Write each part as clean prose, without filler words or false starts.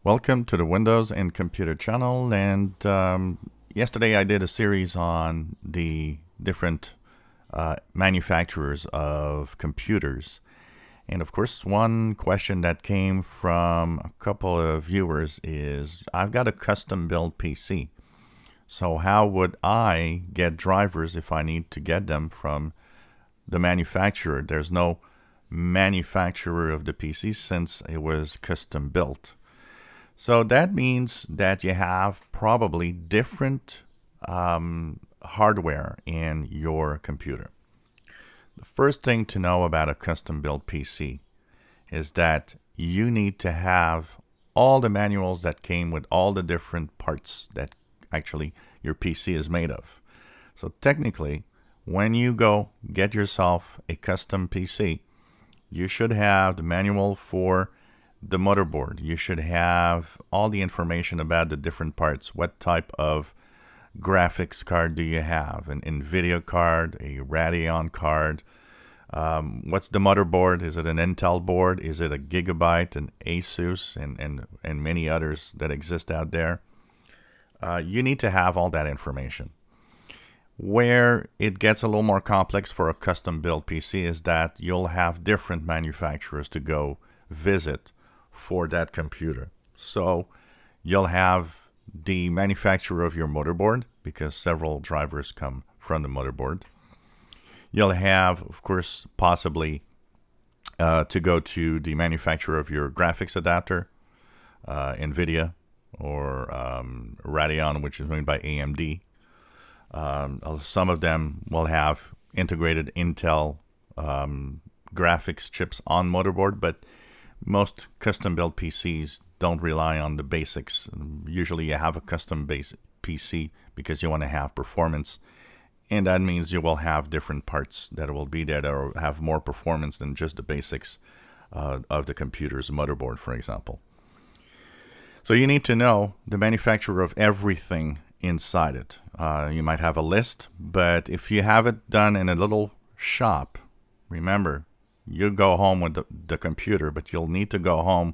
Welcome to the Windows and Computer channel. And yesterday I did a series on the different manufacturers of computers. And of course, one question that came from a couple of viewers is, I've got a custom built PC. So how would I get drivers if I need to get them from the manufacturer? There's no manufacturer of the PC since it was custom built. So that means that you have probably different hardware in your computer. The first thing to know about a custom built PC is that you need to have all the manuals that came with all the different parts that actually your PC is made of. So technically, when you go get yourself a custom PC, you should have the manual for the motherboard. You should have all the information about the different parts. What type of graphics card do you have? An NVIDIA card, a Radeon card? What's the motherboard? Is it an Intel board? Is it a Gigabyte, an Asus, and many others that exist out there? You need to have all that information. Where it gets a little more complex for a custom built PC is that you'll have different manufacturers to go visit for that computer. So you'll have the manufacturer of your motherboard, because several drivers come from the motherboard. You'll have, of course, possibly to go to the manufacturer of your graphics adapter, NVIDIA or Radeon, which is made by AMD. Some of them will have integrated Intel graphics chips on motherboard, but most custom-built PCs don't rely on the basics. Usually you have a custom-based PC because you want to have performance, and that means you will have different parts that will be there that will have more performance than just the basics of the computer's motherboard, for example. So you need to know the manufacturer of everything inside it. You might have a list, but if you have it done in a little shop, remember, you go home with the computer, but you'll need to go home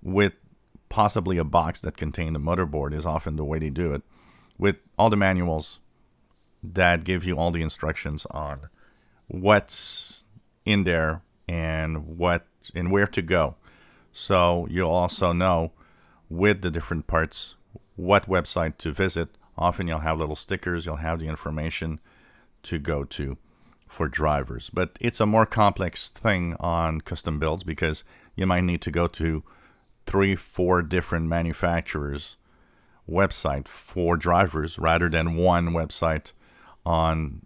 with possibly a box that contains the motherboard, is often the way they do it, with all the manuals that give you all the instructions on what's in there and where to go. So you'll also know with the different parts what website to visit. Often you'll have little stickers, you'll have the information to go to for drivers. But it's a more complex thing on custom builds because you might need to go to 3-4 different manufacturers' website for drivers rather than one website on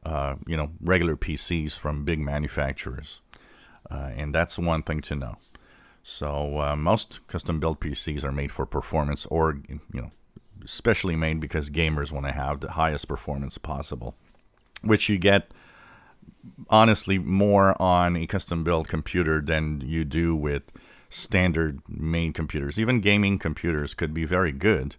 regular PCs from big manufacturers. And that's one thing to know. So most custom built PCs are made for performance, or especially made because gamers want to have the highest performance possible, which you get honestly more on a custom built computer than you do with standard made computers. Even gaming computers could be very good,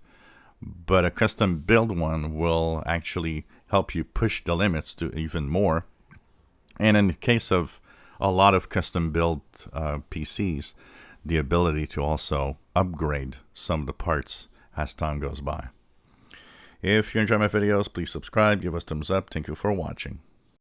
but a custom built one will actually help you push the limits to even more. And in the case of a lot of custom built PCs, the ability to also upgrade some of the parts as time goes by. If you enjoy my videos, please subscribe, give us thumbs up. Thank you for watching.